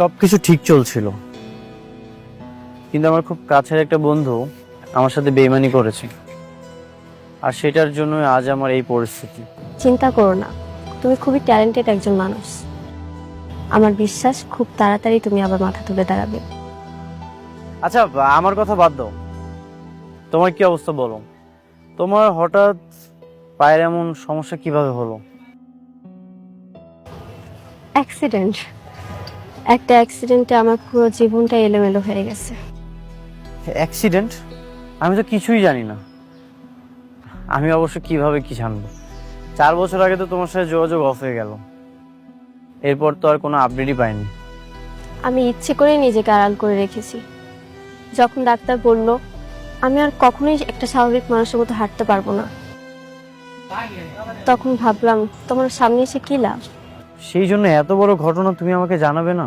সবকিছু ঠিক চলছিল, কিন্তু আমার খুব কাছের একটা বন্ধু আমার সাথে বেইমানি করেছে, আর সেটার জন্য আজ আমার এই পরিস্থিতি। চিন্তা করো না, তুমি খুবই ট্যালেন্টেড একজন মানুষ। আমার বিশ্বাস খুব তাড়াতাড়ি তুমি আবার মাথা তুলে দাঁড়াবে। আচ্ছা, আমার কথা বাদ দাও, তোমার কি অবস্থা বলো। তোমার হঠাৎ পায়ের এমন সমস্যা কিভাবে হলো? অ্যাক্সিডেন্ট। একটা অ্যাক্সিডেন্টে আমার পুরো জীবনটা এলোমেলো হয়ে গেছে। অ্যাক্সিডেন্ট? আমি তো কিছুই জানি না। আমি অবশ্য কিভাবে কি জানবো? 4 বছর আগে তো তোমার সাথে যোগাযোগ অফ হয়ে গেল, এরপর তো আর কোনো আপডেটই পাইনি। আমি ইচ্ছে করে নিজেকে আড়াল করে রেখেছি। যখন ডাক্তার বলল আমি আর কখনোই একটা স্বাভাবিক মানুষের মতো হাঁটতে পারবো না, তখন ভাবলাম তোমার সামনে এসে কি লাভ। সেই জন্য এত বড় ঘটনা তুমি আমাকে জানাবে না?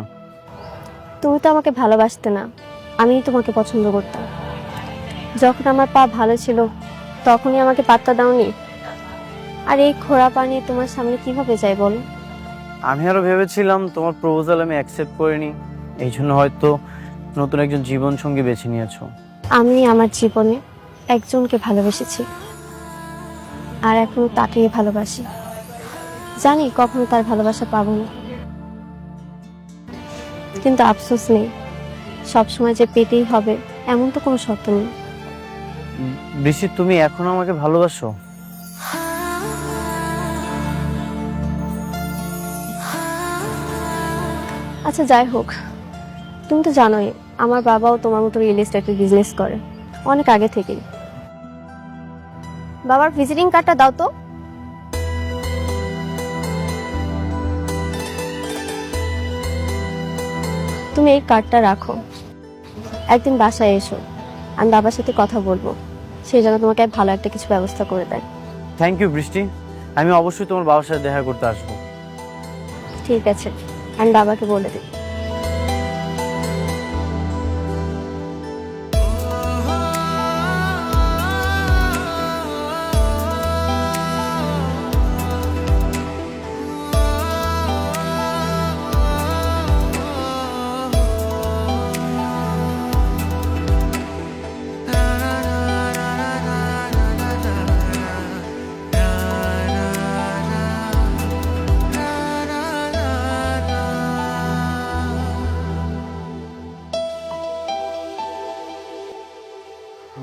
তুমি তো আমাকে ভালোবাসতে না, আমিই তোমাকে পছন্দ করতাম। যখন আমার পা ভালো ছিল তখনই আমাকে পাত্তা দাওনি, আর এই খোঁড়া পা নিয়ে তোমার সামনে কিভাবে যাই বলো? আমি আরো ভেবেছিলাম তোমার প্রপোজাল আমি অ্যাকসেপ্ট করিনি, এই জন্য হয়তো নতুন একজন জীবন সঙ্গী বেছে নিয়েছো। আমি আমার জীবনে একজনকে ভালোবেসেছি, আর এখন তাকেই ভালোবাসি। জানি কখনো তার ভালোবাসা পাবো না, কিন্তু আফসোস নেই, সবসময় যে পেতেই হবে এমন তো কোনো শর্ত নেই। বৃষ্টি, তুমি এখন আমাকে ভালোবাসো? আচ্ছা যাই হোক, তুমি তো জানোই আমার বাবাও তোমার মতো রিয়েল এস্টেটের বিজনেস করে অনেক আগে থেকেই। বাবার ভিজিটিং কার্ডটা দাও তো। তুমি এই কার্ডটা রাখো, একদিন বাসায় এসো, আমি বাবার সাথে কথা বলবো, সেই জন্য তোমাকে ভালো একটা কিছু ব্যবস্থা করে দেয়। থ্যাংক ইউ বৃষ্টি, আমি অবশ্যই তোমার বাবার সাথে দেখা করতে আসবো। ঠিক আছে, আমি বাবাকে বলে দিই।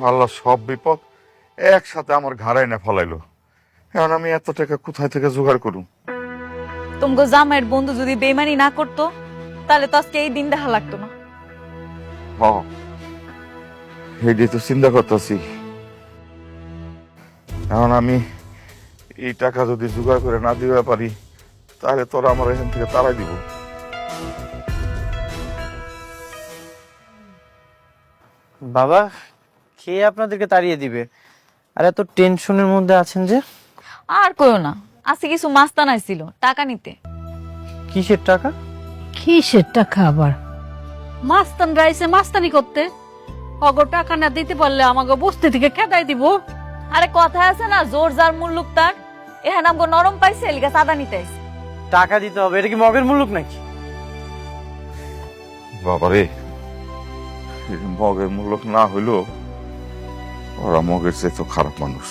আল্লাহ, সব বিপদ একসাথে আমার ঘাড়ায় না ফলাইলো। এখন আমি এত টাকা কোথায় থেকে জোগাড় করুম? তোমাকে জামাইয়ের বন্ধু যদি বেইমানি না করতো তাহলে তো আজকে এই দিন দেখা লাগতো না। হ, এইটাই তো চিন্তা করতেছি। এখন আমি এই টাকা যদি জোগাড় করে না দিতে পারি তাহলে তোরা আমার এখান থেকে তাড়াই দিব। বাবা, কে আপনাদেরকে তাড়িয়ে দিবে? আর এত টেনশনের মধ্যে আছেন যে? আর কইও না, আজকে কিছু মাস্তান আইছিল টাকা নিতে। কিসের টাকা? কিসের টাকা আবার? মাস্তান রাইছে মাস্তানি করতে, অগো টাকা না দিতে পারলে আমাকে বস্তি থেকে খেদাই দিব। আরে কথা আছে না, জোর যার মুল্লুক তার। এখানে আমগো নরম পাইছে এলিগা চাঁদা নিতে আইছে। টাকা দিতে হবে? এটা কি মগের মুলুক নাকি? বাবারে, মগের মূল্য না হইলো ওরা মগের চেয়ে তো খারাপ মানুষ।